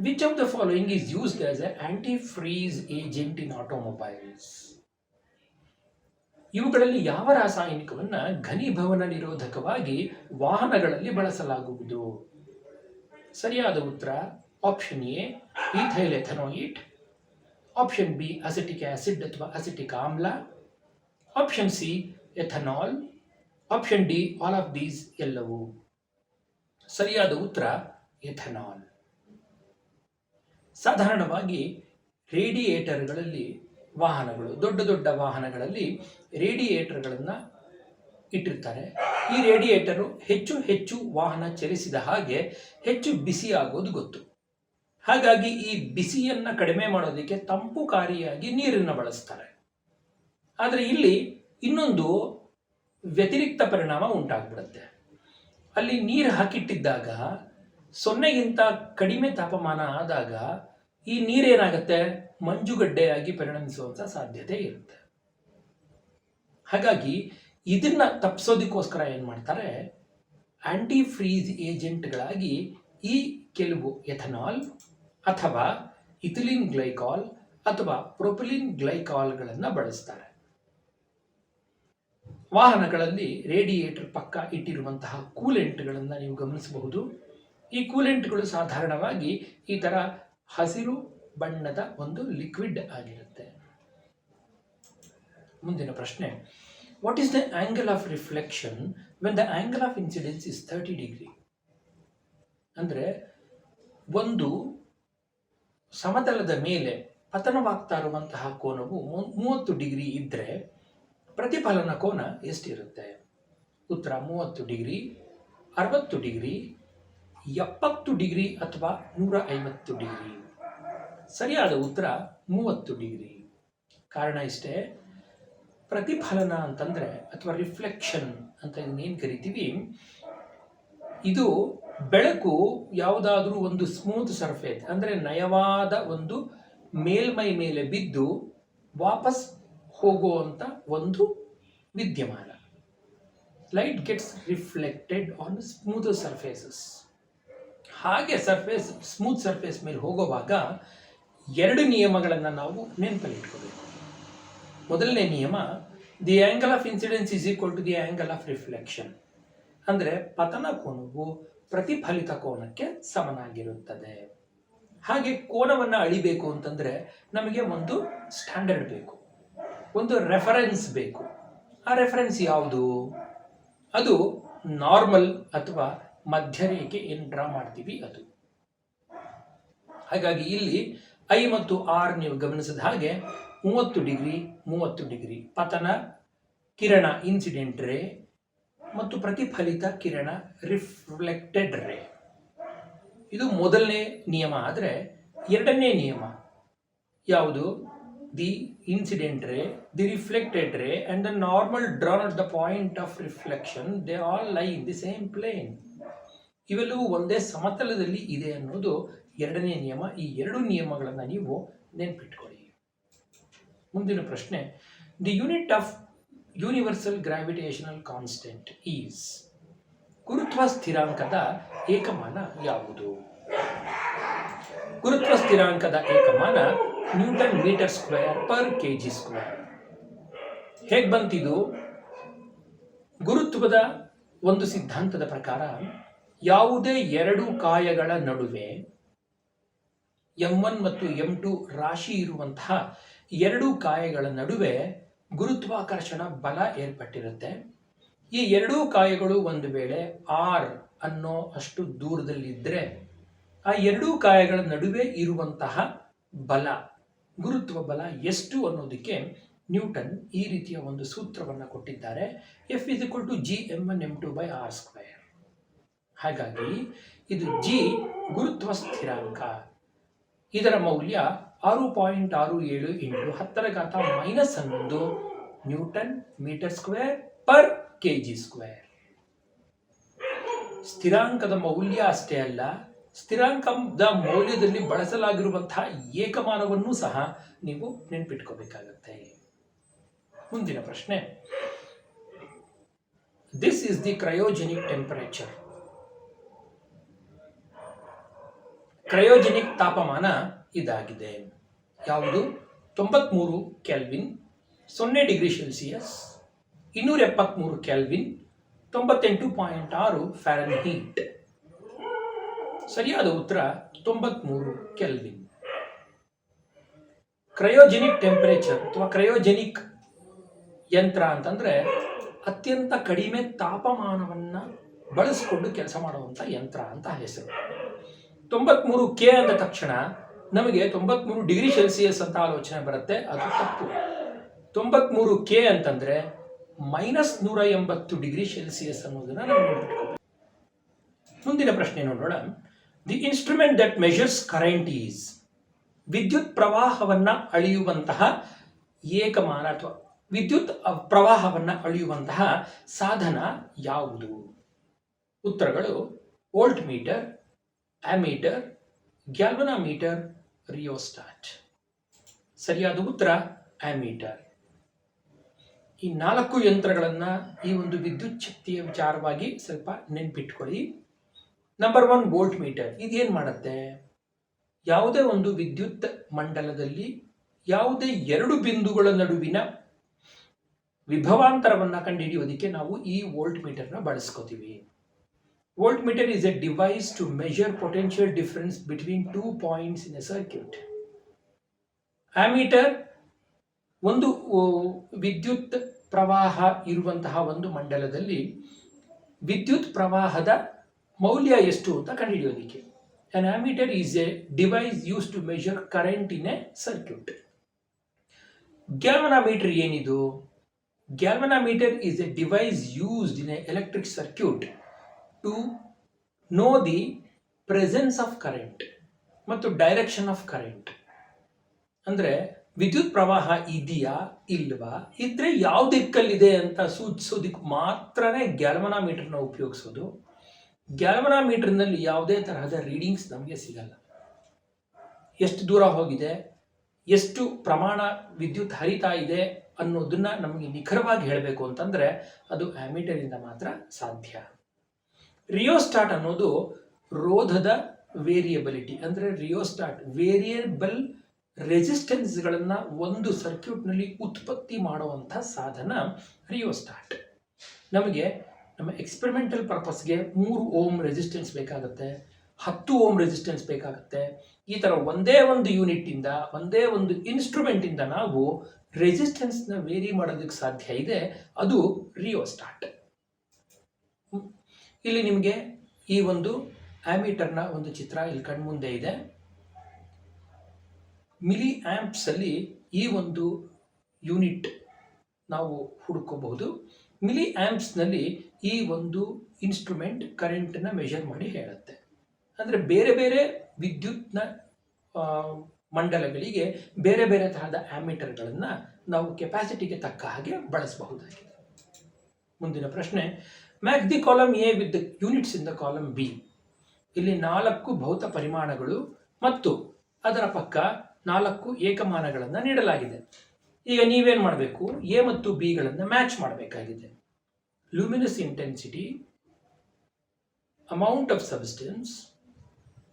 which of the following is used as a antifreeze agent in automobiles? ಇವುಗಳಲ್ಲಿ ಯಾವ ರಾಸಾಯನಿಕವನ್ನು ಘನೀಭವನ ನಿರೋಧಕವಾಗಿ ವಾಹನಗಳಲ್ಲಿ ಬಳಸಲಾಗುವುದು? ಸರಿಯಾದ ಉತ್ತರ option A ethyl ethanoate, option B acetic acid ಅಥವಾ ಅಸಿಟಿಕ್ ಆಮ್ಲ, option C ethanol, option D all of these ಎಲ್ಲವೂ. ಸರಿಯಾದ ಉತ್ತರ ಎಥನಾಲ್. ಸಾಧಾರಣವಾಗಿ ರೇಡಿಯೇಟರ್ಗಳಲ್ಲಿ ವಾಹನಗಳು, ದೊಡ್ಡ ದೊಡ್ಡ ವಾಹನಗಳಲ್ಲಿ ರೇಡಿಯೇಟರ್ಗಳನ್ನು ಇಟ್ಟಿರ್ತಾರೆ. ಈ ರೇಡಿಯೇಟರು ಹೆಚ್ಚು ಹೆಚ್ಚು ವಾಹನ ಚಲಿಸಿದ ಹಾಗೆ ಹೆಚ್ಚು ಬಿಸಿ ಆಗೋದು ಗೊತ್ತು. ಹಾಗಾಗಿ ಈ ಬಿಸಿಯನ್ನು ಕಡಿಮೆ ಮಾಡೋದಕ್ಕೆ ತಂಪುಕಾರಿಯಾಗಿ ನೀರನ್ನು ಬಳಸ್ತಾರೆ. ಆದರೆ ಇಲ್ಲಿ ಇನ್ನೊಂದು ವ್ಯತಿರಿಕ್ತ ಪರಿಣಾಮ ಉಂಟಾಗ್ಬಿಡುತ್ತೆ. ಅಲ್ಲಿ ನೀರು ಹಾಕಿಟ್ಟಿದ್ದಾಗ 0ಗಿಂತ ಕಡಿಮೆ ತಾಪಮಾನ ಆದಾಗ ಈ ನೀರೇನಾಗುತ್ತೆ? ಮಂಜುಗಡ್ಡೆಯಾಗಿ ಪರಿಣಮಿಸುವಂಥ ಸಾಧ್ಯತೆ ಇರುತ್ತೆ. ಹಾಗಾಗಿ ಇದನ್ನ ತಪ್ಪಿಸೋದಕ್ಕೋಸ್ಕರ ಏನು ಮಾಡ್ತಾರೆ? ಆಂಟಿ ಫ್ರೀಸ್ ಏಜೆಂಟ್ಗಳಾಗಿ ಈ ಕೆಲವು ಎಥನಾಲ್ ಅಥವಾ ಇಥಿಲಿನ್ ಗ್ಲೈಕಾಲ್ ಅಥವಾ ಪ್ರೊಪಿಲಿನ್ ಗ್ಲೈಕಾಲ್ಗಳನ್ನು ಬಳಸ್ತಾರೆ. ವಾಹನಗಳಲ್ಲಿ ರೇಡಿಯೇಟರ್ ಪಕ್ಕ ಇಟ್ಟಿರುವಂತಹ ಕೂಲೆಂಟ್ಗಳನ್ನು ನೀವು ಗಮನಿಸಬಹುದು. ಈ ಕೂಲೆಂಟ್ಗಳು ಸಾಧಾರಣವಾಗಿ ಈ ಥರ ಹಸಿರು ಬಣ್ಣದ ಒಂದು ಲಿಕ್ವಿಡ್ ಆಗಿರುತ್ತೆ. ಮುಂದಿನ ಪ್ರಶ್ನೆ, what is the angle of reflection when the angle of incidence is 30 degree? ಅಂದರೆ ಒಂದು ಸಮತಲದ ಮೇಲೆ ಪತನವಾಗ್ತಾ ಇರುವಂತಹ ಕೋನವು 30 ಡಿಗ್ರಿ ಇದ್ದರೆ ಪ್ರತಿಫಲನ ಕೋನ ಎಷ್ಟಿರುತ್ತೆ? ಉತ್ತರ 30 ಡಿಗ್ರಿ, 60 ಡಿಗ್ರಿ, 70 ಡಿಗ್ರಿ ಅಥವಾ 150 ಡಿಗ್ರಿ. ಸರಿಯಾದ ಉತ್ತರ 30 ಡಿಗ್ರಿ. ಕಾರಣ ಇಷ್ಟೇ, ಪ್ರತಿಫಲನ ಅಂತಂದರೆ ಅಥವಾ ರಿಫ್ಲೆಕ್ಷನ್ ಅಂತ ಏನು ಕರಿತೀವಿ, ಇದು ಬೆಳಕು ಯಾವುದಾದ್ರೂ ಒಂದು ಸ್ಮೂತ್ ಸರ್ಫೇಸ್ ಅಂದರೆ ನಯವಾದ ಒಂದು ಮೇಲ್ಮೈ ಮೇಲೆ ಬಿದ್ದು ವಾಪಸ್ ಹೋಗುವಂಥ ಒಂದು ವಿದ್ಯಮಾನ. Light gets reflected on smooth surfaces. ಹಾಗೆ ಸ್ಮೂತ್ ಸರ್ಫೇಸ್ ಮೇಲೆ ಹೋಗುವಾಗ 2 ನಿಯಮಗಳನ್ನು ನಾವು ನೆನಪಲ್ಲಿಟ್ಕೋಬೇಕು. ಮೊದಲನೇ ನಿಯಮ, the angle of incidence is equal to the angle of reflection. ಅಂದರೆ ಪತನ ಕೋನವು ಪ್ರತಿಫಲಿತ ಕೋನಕ್ಕೆ ಸಮನಾಗಿರುತ್ತದೆ. ಹಾಗೆ ಕೋನವನ್ನು ಅಳಿಬೇಕು ಅಂತಂದರೆ ನಮಗೆ ಒಂದು ಸ್ಟ್ಯಾಂಡರ್ಡ್ ಬೇಕು, ಒಂದು ರೆಫರೆನ್ಸ್ ಬೇಕು. ಆ ರೆಫರೆನ್ಸ್ ಯಾವುದು? ಅದು ನಾರ್ಮಲ್ ಅಥವಾ ಮಧ್ಯರೇಖೆ ಏನು ಡ್ರಾ ಮಾಡ್ತೀವಿ ಅದು. ಹಾಗಾಗಿ ಇಲ್ಲಿ ಐ ಮತ್ತು ಆರ್ ನೀವು ಗಮನಿಸಿದ ಹಾಗೆ 30 ಡಿಗ್ರಿ 30 ಡಿಗ್ರಿ ಪತನ ಕಿರಣ ಇನ್ಸಿಡೆಂಟ್ ರೇ ಮತ್ತು ಪ್ರತಿಫಲಿತ ಕಿರಣ ರಿಫ್ಲೆಕ್ಟೆಡ್ ರೇ. ಇದು ಮೊದಲನೇ ನಿಯಮ. ಆದರೆ ಎರಡನೇ ನಿಯಮ ಯಾವುದು? ದಿ ಇನ್ಸಿಡೆಂಟ್ ರೇ, ದಿ ರಿಫ್ಲೆಕ್ಟೆಡ್ ರೇ and the normal drawn at the point of reflection, they all ಲೈ ಇನ್ ದಿ ಸೇಮ್ ಪ್ಲೇನ್. ಇವೆಲ್ಲವೂ ಒಂದೇ ಸಮತಲದಲ್ಲಿ ಇದೆ ಅನ್ನೋದು ಎರಡನೇ ನಿಯಮ. ಈ 2 ನಿಯಮಗಳನ್ನು ನೀವು ನೆನಪಿಟ್ಕೊಳ್ಳಿ. ಮುಂದಿನ ಪ್ರಶ್ನೆ, the unit of universal gravitational constant is. ಗುರುತ್ವ ಸ್ಥಿರಾಂಕದ ಏಕಮಾನ ಯಾವುದು? ಗುರುತ್ವ ಸ್ಥಿರಾಂಕದ ಏಕಮಾನ newton metre square per KG square. ಹೇಗೆ ಬಂತಿದು? ಗುರುತ್ವದ ಒಂದು ಸಿದ್ಧಾಂತದ ಪ್ರಕಾರ ಯಾವುದೇ 2 ಕಾಯಗಳ ನಡುವೆ m1 ಮತ್ತು m2 ರಾಶಿ ಇರುವಂತಹ 2 ಕಾಯಗಳ ನಡುವೆ ಗುರುತ್ವಾಕರ್ಷಣ ಬಲ ಏರ್ಪಟ್ಟಿರುತ್ತೆ. ಈ 2 ಕಾಯಗಳು ಒಂದು ವೇಳೆ r ಅನ್ನೋ ಅಷ್ಟು ದೂರದಲ್ಲಿದ್ದರೆ ಆ 2 ಕಾಯಗಳ ನಡುವೆ ಇರುವಂತಹ ಬಲ, ಗುರುತ್ವ ಬಲ ಎಷ್ಟು ಅನ್ನೋದಕ್ಕೆ ನ್ಯೂಟನ್ ಈ ರೀತಿಯ ಒಂದು ಸೂತ್ರವನ್ನು ಕೊಟ್ಟಿದ್ದಾರೆ. F = Gm1m2/r². ಹಾಗಾಗಿ ಇದು G ಗುರುತ್ವ ಸ್ಥಿರಾಂಕ. ಇದರ ಮೌಲ್ಯ 6.67 into 10⁻11 newton metre square per KG square. ಸ್ಥಿರಾಂಕದ ಮೌಲ್ಯ ಅಷ್ಟೇ ಅಲ್ಲ, ಸ್ಥಿರಾಂಕದ ಮೌಲ್ಯದಲ್ಲಿ ಬಳಸಲಾಗಿರುವಂತಹ ಏಕಮಾನವನ್ನು ಸಹ ನೀವು ನೆನ್ಪಿಟ್ಕೋಬೇಕಾಗತ್ತೆ. ಮುಂದಿನ ಪ್ರಶ್ನೆ, this is the cryogenic temperature. Cryogenic ತಾಪಮಾನ ಇದಾಗಿದೆ. ಯಾವುದು? 93 kelvin, 0 degree Celsius, 273 kelvin, 98.6 Fahrenheit. ಸರಿಯಾದ ಉತ್ತರ 93 ಕೆಲ್ವಿನ್. ಕ್ರಯೋಜೆನಿಕ್ ಟೆಂಪರೇಚರ್ ಅಥವಾ ಕ್ರಯೋಜೆನಿಕ್ ಯಂತ್ರ ಅಂತಂದ್ರೆ ಅತ್ಯಂತ ಕಡಿಮೆ ತಾಪಮಾನವನ್ನ ಬಳಸಿಕೊಂಡು ಕೆಲಸ ಮಾಡುವಂತ ಯಂತ್ರ ಅಂತ ಹೆಸರು. 93 ಕೆ ಅಂದ ತಕ್ಷಣ ನಮಗೆ 93 ಡಿಗ್ರಿ ಸೆಲ್ಸಿಯಸ್ ಅಂತ ಆಲೋಚನೆ ಬರುತ್ತೆ. ಅದು ತಪ್ಪು. 93 ಕೆ ಅಂತಂದ್ರೆ -180 ಡಿಗ್ರಿ ಸೆಲ್ಸಿಯಸ್ ಅನ್ನೋದನ್ನ ನಾವು ನೆನಪಿಟ್ಕೋಬೇಕು. ಮುಂದಿನ ಪ್ರಶ್ನೆ ನೋಡೋಣ. The instrument that measures current is. ವಿದ್ಯುತ್ ಪ್ರವಾಹವನ್ನ ಅಳೆಯುವಂತಹ ಏಕಮಾನ ಅಥವಾ ವಿದ್ಯುತ್ ಪ್ರವಾಹವನ್ನ ಅಳೆಯುವಂತಹ ಸಾಧನ ಯಾವುದು? ಉತ್ತರಗಳು: ವೋಲ್ಟ್ ಮೀಟರ್, ಆಮೀಟರ್, ಗ್ಯಾಲ್ವನಾಮೀಟರ್, ರಿಯೋಸ್ಟಾಟ್. ಸರಿಯಾದ ಉತ್ತರ ಆಮೀಟರ್. ಈ 4 ಯಂತ್ರಗಳನ್ನ ಈ ಒಂದು ವಿದ್ಯುತ್ ಶಕ್ತಿಯ ವಿಚಾರವಾಗಿ ಸ್ವಲ್ಪ ನೆನ್ಪಿಟ್ಕೊಳ್ಳಿ. Number 1 volt meter. ಇದೇನ್ ಮಾಡುತ್ತೆ? ಯಾವುದೇ ಒಂದು ವಿದ್ಯುತ್ ಮಂಡಲದಲ್ಲಿ ಯಾವುದೇ 2 ಬಿಂದುಗಳ ನಡುವಿನ ವಿಭವಾಂತರವನ್ನ ಕಂಡುಹಿಡಿಯೋದಕ್ಕೆ ನಾವು ಈ volt ಮೀಟರ್ನ ಬಳಸ್ಕೋತೀವಿ. Volt meter is a device to measure potential difference between 2 points in a circuit. Ammeter ಒಂದು ವಿದ್ಯುತ್ ಪ್ರವಾಹ ಇರುವಂತಹ ಒಂದು ಮಂಡಲದಲ್ಲಿ ವಿದ್ಯುತ್ ಪ್ರವಾಹದ ಮೌಲ್ಯ ಎಷ್ಟು ಅಂತ ಕಂಡುಹಿಡಿಯೋದಕ್ಕೆ. An ammeter is a device used to measure current in a circuit. Galvanometer ಏನಿದು? Galvanometer is a device used in a electric circuit to know the presence of current ಮತ್ತು ಡೈರೆಕ್ಷನ್ ಆಫ್ ಕರೆಂಟ್. ಅಂದ್ರೆ ವಿದ್ಯುತ್ ಪ್ರವಾಹ ಇದೆಯಾ ಇಲ್ವಾ, ಇದ್ರೆ ಯಾವ ದಿಕ್ಕಲ್ಲಿದೆ ಅಂತ ಸೂಚಿಸೋದಕ್ಕೆ ಮಾತ್ರನೇ ಗ್ಯಾಲ್ವನಾಮೀಟರ್ನ ಉಪಯೋಗಿಸೋದು. ಗ್ಯಾಲ್ವನಾಮೀಟರ್ನಲ್ಲಿ ಯಾವುದೇ ತರಹದ ರೀಡಿಂಗ್ಸ್ ನಮಗೆ ಸಿಗಲ್ಲ. ಎಷ್ಟು ದೂರ ಹೋಗಿದೆ, ಎಷ್ಟು ಪ್ರಮಾಣ ವಿದ್ಯುತ್ ಹರಿತಾ ಇದೆ ಅನ್ನೋದನ್ನ ನಮಗೆ ನಿಖರವಾಗಿ ಹೇಳಬೇಕು ಅಂತಂದ್ರೆ ಅದು ಆಮೀಟರ್ ಇಂದ ಮಾತ್ರ ಸಾಧ್ಯ. ರಿಯೋಸ್ಟಾಟ್ ಅನ್ನೋದು ರೋಧದ ವೇರಿಯಬಿಲಿಟಿ, ಅಂದ್ರೆ ರಿಯೋಸ್ಟಾಟ್ ವೇರಿಯಬಲ್ ರೆಸಿಸ್ಟೆನ್ಸ್ಗಳನ್ನ ಒಂದು ಸರ್ಕ್ಯೂಟ್ನಲ್ಲಿ ಉತ್ಪತ್ತಿ ಮಾಡುವಂಥ ಸಾಧನ ರಿಯೋಸ್ಟಾಟ್. ನಮಗೆ ನಮ್ಮ ಎಕ್ಸ್ಪೆರಿಮೆಂಟಲ್ ಪರ್ಪಸ್ಗೆ 3 ಓಮ್ ರೆಸಿಸ್ಟೆನ್ಸ್ ಬೇಕಾಗುತ್ತೆ, 10 ಓಮ್ ರೆಸಿಸ್ಟೆನ್ಸ್ ಬೇಕಾಗುತ್ತೆ. ಈ ತರ ಒಂದೇ ಒಂದು ಯೂನಿಟ್ ಇಂದ, ಒಂದೇ ಒಂದು ಇನ್ಸ್ಟ್ರೂಮೆಂಟ್ ಇಂದ ನಾವು ರೆಸಿಸ್ಟೆನ್ಸ್ ನ ವೇರಿ ಮಾಡೋದಕ್ಕೆ ಸಾಧ್ಯ ಇದೆ. ಅದು ರಿಯೋಸ್ಟಾಟ್. ಇಲ್ಲಿ ನಿಮಗೆ ಈ ಒಂದು ಆಮೀಟರ್ನ ಒಂದು ಚಿತ್ರ ಇಲ್ಲಿ ಕಣ್ಮುಂದೆ ಇದೆ. ಮಿಲಿ ಆಂಪ್ಸ್ ಅಲ್ಲಿ ಈ ಒಂದು ಯೂನಿಟ್ ನಾವು ಹುಡುಕಬಹುದು. ಮಿಲಿ ಆಂಪ್ಸ್ ನಲ್ಲಿ ಈ ಒಂದು ಇನ್ಸ್ಟ್ರೂಮೆಂಟ್ ಕರೆಂಟ್ ನ ಮೆಷರ್ ಮಾಡಿ ಹೇಳುತ್ತೆ. ಅಂದ್ರೆ ಬೇರೆ ಬೇರೆ ವಿದ್ಯುತ್ನ ಮಂಡಲಗಳಿಗೆ ಬೇರೆ ಬೇರೆ ತರಹದ ಆಮೀಟರ್ಗಳನ್ನ ನಾವು ಕೆಪಾಸಿಟಿಗೆ ತಕ್ಕ ಹಾಗೆ ಬಳಸಬಹುದಾಗಿದೆ. ಮುಂದಿನ ಪ್ರಶ್ನೆ, match the column A with the units in the column B. ಇಲ್ಲಿ 4 ಭೌತ ಪರಿಮಾಣಗಳು ಮತ್ತು ಅದರ ಪಕ್ಕ 4 ಏಕಮಾನಗಳನ್ನು ನೀಡಲಾಗಿದೆ. ಈಗ ನೀವೇನ್ ಮಾಡಬೇಕು? ಎ ಮತ್ತು ಬಿ ಗಳನ್ನು ಮ್ಯಾಚ್ ಮಾಡಬೇಕಾಗಿದೆ. Luminous intensity, amount of substance,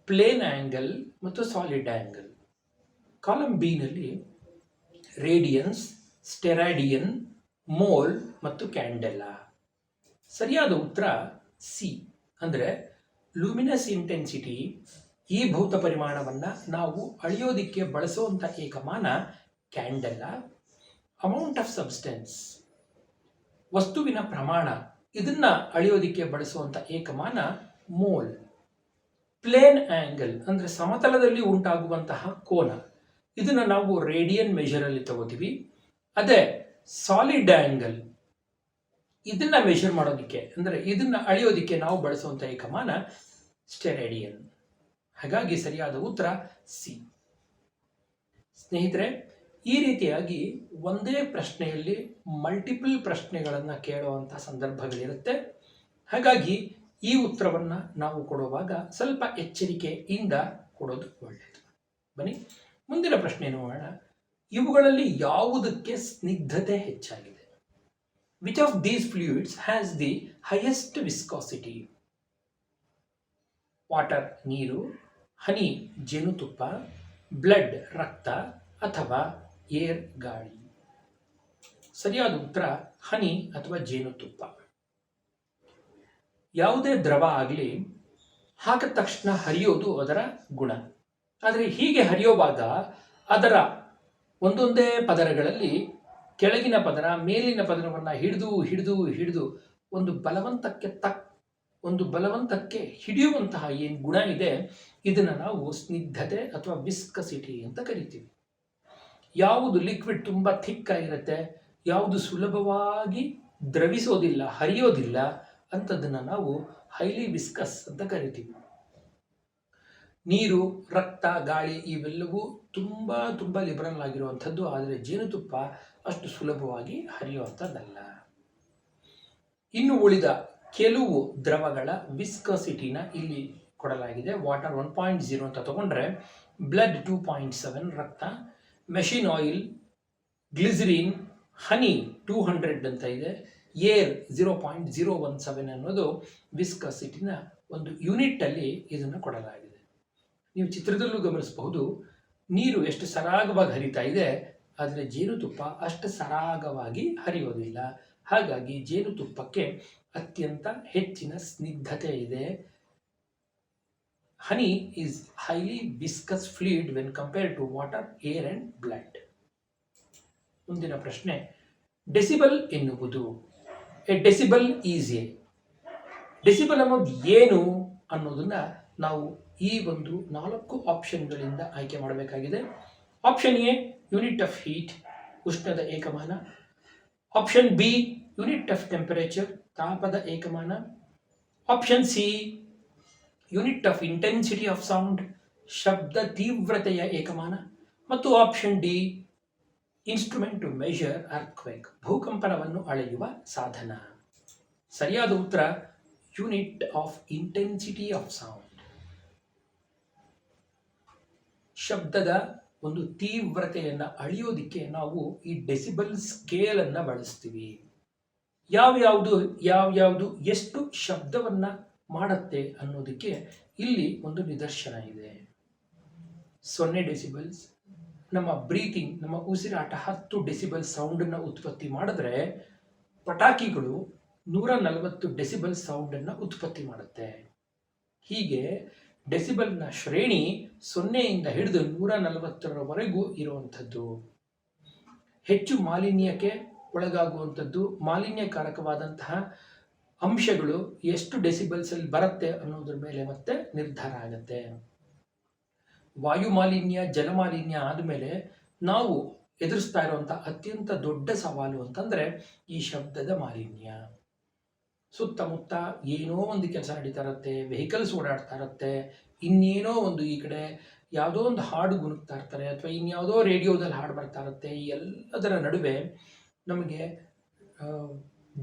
plane angle ಮತ್ತು ಸಾಲಿಡ್ ಆಂಗಲ್. ಕಾಲಮ್ ಬಿ ನಲ್ಲಿ ರೇಡಿಯನ್ಸ್, ಸ್ಟೆರಾಡಿಯನ್, ಮೋಲ್ ಮತ್ತು ಕ್ಯಾಂಡೆಲಾ. ಸರಿಯಾದ ಉತ್ತರ ಸಿ. ಅಂದ್ರೆ ಲೂಮಿನಸ್ ಇಂಟೆನ್ಸಿಟಿ, ಈ ಭೌತ ಪರಿಮಾಣವನ್ನ ನಾವು ಅಳೆಯೋದಿಕ್ಕೆ ಬಳಸುವಂತ ಏಕಮಾನ ಕ್ಯಾಂಡೆಲಾ. ಅಮೌಂಟ್ ಆಫ್ ಸಬ್ಸ್ಟೆನ್ಸ್, ವಸ್ತುವಿನ ಪ್ರಮಾಣ, ಇದನ್ನ ಅಳೆಯೋದಿಕ್ಕೆ ಬಳಸುವಂತ ಏಕಮಾನ ಮೋಲ್. ಪ್ಲೇನ್ ಆಂಗಲ್ ಅಂದ್ರೆ ಸಮತಲದಲ್ಲಿ ಉಂಟಾಗುವಂತಹ ಕೋನ, ಇದನ್ನ ನಾವು ರೇಡಿಯನ್ ಮೆಷರ್ ಅಲ್ಲಿ ತಗೋತೀವಿ. ಅದೇ ಸಾಲಿಡ್ ಆಂಗಲ್, ಇದನ್ನ ಮೆಷರ್ ಮಾಡೋದಿಕ್ಕೆ ಅಂದ್ರೆ ಇದನ್ನ ಅಳೆಯೋದಿಕ್ಕೆ ನಾವು ಬಳಸುವಂತ ಏಕಮಾನ ಸ್ಟೆರಾಡಿಯನ್. ಹಾಗಾಗಿ ಸರಿಯಾದ ಉತ್ತರ ಸಿ. ಸ್ನೇಹಿತರೆ, ಈ ರೀತಿಯಾಗಿ ಒಂದೇ ಪ್ರಶ್ನೆಯಲ್ಲಿ ಮಲ್ಟಿಪಲ್ ಪ್ರಶ್ನೆಗಳನ್ನು ಕೇಳುವಂಥ ಸಂದರ್ಭಗಳಿರುತ್ತೆ. ಹಾಗಾಗಿ ಈ ಉತ್ತರವನ್ನು ನಾವು ಕೊಡುವಾಗ ಸ್ವಲ್ಪ ಎಚ್ಚರಿಕೆಯಿಂದ ಕೊಡೋದು ಒಳ್ಳೆಯದು. ಬನ್ನಿ ಮುಂದಿನ ಪ್ರಶ್ನೆ ನೋಡೋಣ. ಇವುಗಳಲ್ಲಿ ಯಾವುದಕ್ಕೆ ಸ್ನಿಗ್ಧತೆ ಹೆಚ್ಚಾಗಿದೆ? Which of these fluids has the highest viscosity? Water ನೀರು, ಹನಿ ಜೇನುತುಪ್ಪ, ಬ್ಲಡ್ ರಕ್ತ ಅಥವಾ ಏರ್ ಗಾಳಿ? ಸರಿಯಾದ ಉತ್ತರ ಹನಿ ಅಥವಾ ಜೇನುತುಪ್ಪ. ಯಾವುದೇ ದ್ರವ ಆಗಲಿ ಹಾಕಿದ ತಕ್ಷಣ ಹರಿಯೋದು ಅದರ ಗುಣ. ಆದರೆ ಹೀಗೆ ಹರಿಯುವಾಗ ಅದರ ಒಂದೊಂದೇ ಪದರಗಳಲ್ಲಿ ಕೆಳಗಿನ ಪದರ ಮೇಲಿನ ಪದರವನ್ನು ಹಿಡಿದು ಒಂದು ಬಲವಂತಕ್ಕೆ ಹಿಡಿಯುವಂತಹ ಏನು ಗುಣ ಇದೆ, ಇದನ್ನು ನಾವು ಸ್ನಿಗ್ಧತೆ ಅಥವಾ ವಿಸ್ಕಸಿಟಿ ಅಂತ ಕರಿತೀವಿ. ಯಾವುದು ಲಿಕ್ವಿಡ್ ತುಂಬ ಥಿಕ್ ಆಗಿರುತ್ತೆ, ಯಾವುದು ಸುಲಭವಾಗಿ ದ್ರವಿಸೋದಿಲ್ಲ, ಹರಿಯೋದಿಲ್ಲ ಅಂಥದ್ದನ್ನು ನಾವು ಹೈಲಿ ವಿಸ್ಕಸ್ ಅಂತ ಕರಿತೀವಿ. ನೀರು, ರಕ್ತ, ಗಾಳಿ ಇವೆಲ್ಲವೂ ತುಂಬ ಲಿಬರಲ್ ಆಗಿರುವಂಥದ್ದು. ಆದರೆ ಜೇನುತುಪ್ಪ ಅಷ್ಟು ಸುಲಭವಾಗಿ ಹರಿಯುವಂಥದ್ದಲ್ಲ. ಇನ್ನು ಉಳಿದ ಕೆಲವು ದ್ರವಗಳ ವಿಸ್ಕಸಿಟಿನ ಇಲ್ಲಿ ಕೊಡಲಾಗಿದೆ. ವಾಟರ್ 1.0 ಅಂತ ತಗೊಂಡ್ರೆ, ಬ್ಲಡ್ 2.7, ರಕ್ತ, ಮೆಷಿನ್ ಆಯಿಲ್, ಗ್ಲಿಸರಿನ್, ಹನಿ 200 ಅಂತ ಇದೆ, ಏರ್ 0.017 ಅನ್ನೋದು ವಿಸ್ಕಸಿಟಿನ ಒಂದು ಯೂನಿಟ್ಟಲ್ಲಿ ಇದನ್ನು ಕೊಡಲಾಗಿದೆ. ನೀವು ಚಿತ್ರದಲ್ಲೂ ಗಮನಿಸಬಹುದು, ನೀರು ಎಷ್ಟು ಸರಾಗವಾಗಿ ಹರಿತಾ ಇದೆ, ಆದರೆ ಜೇನುತುಪ್ಪ ಅಷ್ಟು ಸರಾಗವಾಗಿ ಹರಿಯೋದಿಲ್ಲ. ಹಾಗಾಗಿ ಜೇನುತುಪ್ಪಕ್ಕೆ ಅತ್ಯಂತ ಹೆಚ್ಚಿನ ಸ್ನಿಗ್ಧತೆ ಇದೆ. Honey is highly viscous fluid when compared to water, air and blood. ಮುಂದಿನ ಪ್ರಶ್ನೆ, ಡೆಸಿಬಲ್ ಎನ್ನುವುದು? A decibel is a. Decibel ಅನ್ನೋದು ಏನು ಅನ್ನೋದನ್ನ ನಾವು ಈ ಒಂದು 4 ಆಪ್ಷನ್ಗಳಿಂದ ಆಯ್ಕೆ ಮಾಡಬೇಕಾಗಿದೆ. Option A, unit of heat, ಉಷ್ಣದ ಏಕಮಾನ. Option B, unit of temperature, ತಾಪದ ಏಕಮಾನ. Option C, unit of intensity of sound, ಶಬ್ದ ತೀವ್ರತೆಯ ಏಕಮಾನ. ಮತ್ತು option D, instrument to measure earthquake, ಭೂಕಂಪನವನ್ನು ಅಳೆಯುವ ಸಾಧನ. ಸರಿಯಾದ ಉತ್ತರ unit of intensity of sound. ಶಬ್ದದ ಒಂದು ತೀವ್ರತೆಯನ್ನು ಅಳೆಯೋದಿಕ್ಕೆ ನಾವು ಈ ಡೆಸಿಬಲ್ ಸ್ಕೇಲ್ ಅನ್ನ ಬಳಸ್ತೀವಿ. ಯಾವ್ಯಾವುದು ಎಷ್ಟು ಶಬ್ದವನ್ನ ಮಾಡುತ್ತೆ ಅನ್ನೋದಕ್ಕೆ ಇಲ್ಲಿ ಒಂದು ನಿದರ್ಶನ ಇದೆ. 0 ಡೆಸಿಬಲ್ಸ್. ನಮ್ಮ ಬ್ರೀತಿಂಗ್, ನಮ್ಮ ಉಸಿರಾಟ 10 ಡೆಸಿಬಲ್ ಸೌಂಡನ್ನು ಉತ್ಪತ್ತಿ ಮಾಡಿದ್ರೆ, ಪಟಾಕಿಗಳು 140 ಡೆಸಿಬಲ್ ಸೌಂಡನ್ನು ಉತ್ಪತ್ತಿ ಮಾಡುತ್ತೆ. ಹೀಗೆ ಡೆಸಿಬಲ್ನ ಶ್ರೇಣಿ 0ಯಿಂದ ಹಿಡಿದು 140ರವರೆಗೂ ಇರುವಂಥದ್ದು. ಹೆಚ್ಚು ಮಾಲಿನ್ಯಕ್ಕೆ ಒಳಗಾಗುವಂಥದ್ದು, ಮಾಲಿನ್ಯಕಾರಕವಾದಂತಹ ಅಂಶಗಳು ಎಷ್ಟು ಡೆಸಿಬಲ್ಸಲ್ಲಿ ಬರುತ್ತೆ ಅನ್ನೋದ್ರ ಮೇಲೆ ಮತ್ತೆ ನಿರ್ಧಾರ ಆಗುತ್ತೆ. ವಾಯು ಮಾಲಿನ್ಯ, ಜಲಮಾಲಿನ್ಯ ಆದಮೇಲೆ ನಾವು ಎದುರಿಸ್ತಾ ಇರುವಂಥ ಅತ್ಯಂತ ದೊಡ್ಡ ಸವಾಲು ಅಂತಂದರೆ ಈ ಶಬ್ದದ ಮಾಲಿನ್ಯ. ಸುತ್ತಮುತ್ತ ಏನೋ ಒಂದು ಕೆಲಸ ನಡೀತಾ ಇರುತ್ತೆ, ವೆಹಿಕಲ್ಸ್ ಓಡಾಡ್ತಾ ಇರುತ್ತೆ, ಇನ್ನೇನೋ ಒಂದು ಈ ಕಡೆ ಯಾವುದೋ ಒಂದು ಹಾಡು ಗುಣಗ್ತಾ ಇರ್ತಾರೆ, ಅಥವಾ ಇನ್ಯಾವುದೋ ರೇಡಿಯೋದಲ್ಲಿ ಹಾಡು ಬರ್ತಾ ಇರುತ್ತೆ. ಈ ಎಲ್ಲದರ ನಡುವೆ ನಮಗೆ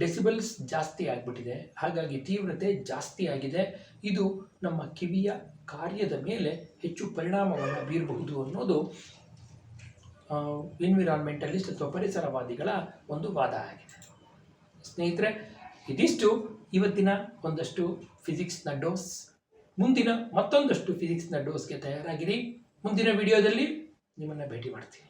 ಡೆಸಿಬಲ್ಸ್ ಜಾಸ್ತಿ ಆಗಿಬಿಟ್ಟಿದೆ. ಹಾಗಾಗಿ ತೀವ್ರತೆ ಜಾಸ್ತಿ ಆಗಿದೆ. ಇದು ನಮ್ಮ ಕಿವಿಯ ಕಾರ್ಯದ ಮೇಲೆ ಹೆಚ್ಚು ಪರಿಣಾಮವನ್ನು ಬೀರಬಹುದು ಅನ್ನೋದು ಎನ್ವಿರಾನ್ಮೆಂಟಲಿಸ್ಟ್ ಅಥವಾ ಪರಿಸರವಾದಿಗಳ ಒಂದು ವಾದ ಆಗಿದೆ. ಸ್ನೇಹಿತರೆ, ಇದಿಷ್ಟು ಇವತ್ತಿನ ಒಂದಷ್ಟು ಫಿಸಿಕ್ಸ್ನ ಡೋಸ್. ಮುಂದಿನ ಮತ್ತೊಂದಷ್ಟು ಫಿಸಿಕ್ಸ್ನ ಡೋಸ್ಗೆ ತಯಾರಾಗಿರಿ. ಮುಂದಿನ ವಿಡಿಯೋದಲ್ಲಿ ನಿಮ್ಮನ್ನು ಭೇಟಿ ಮಾಡ್ತೀನಿ.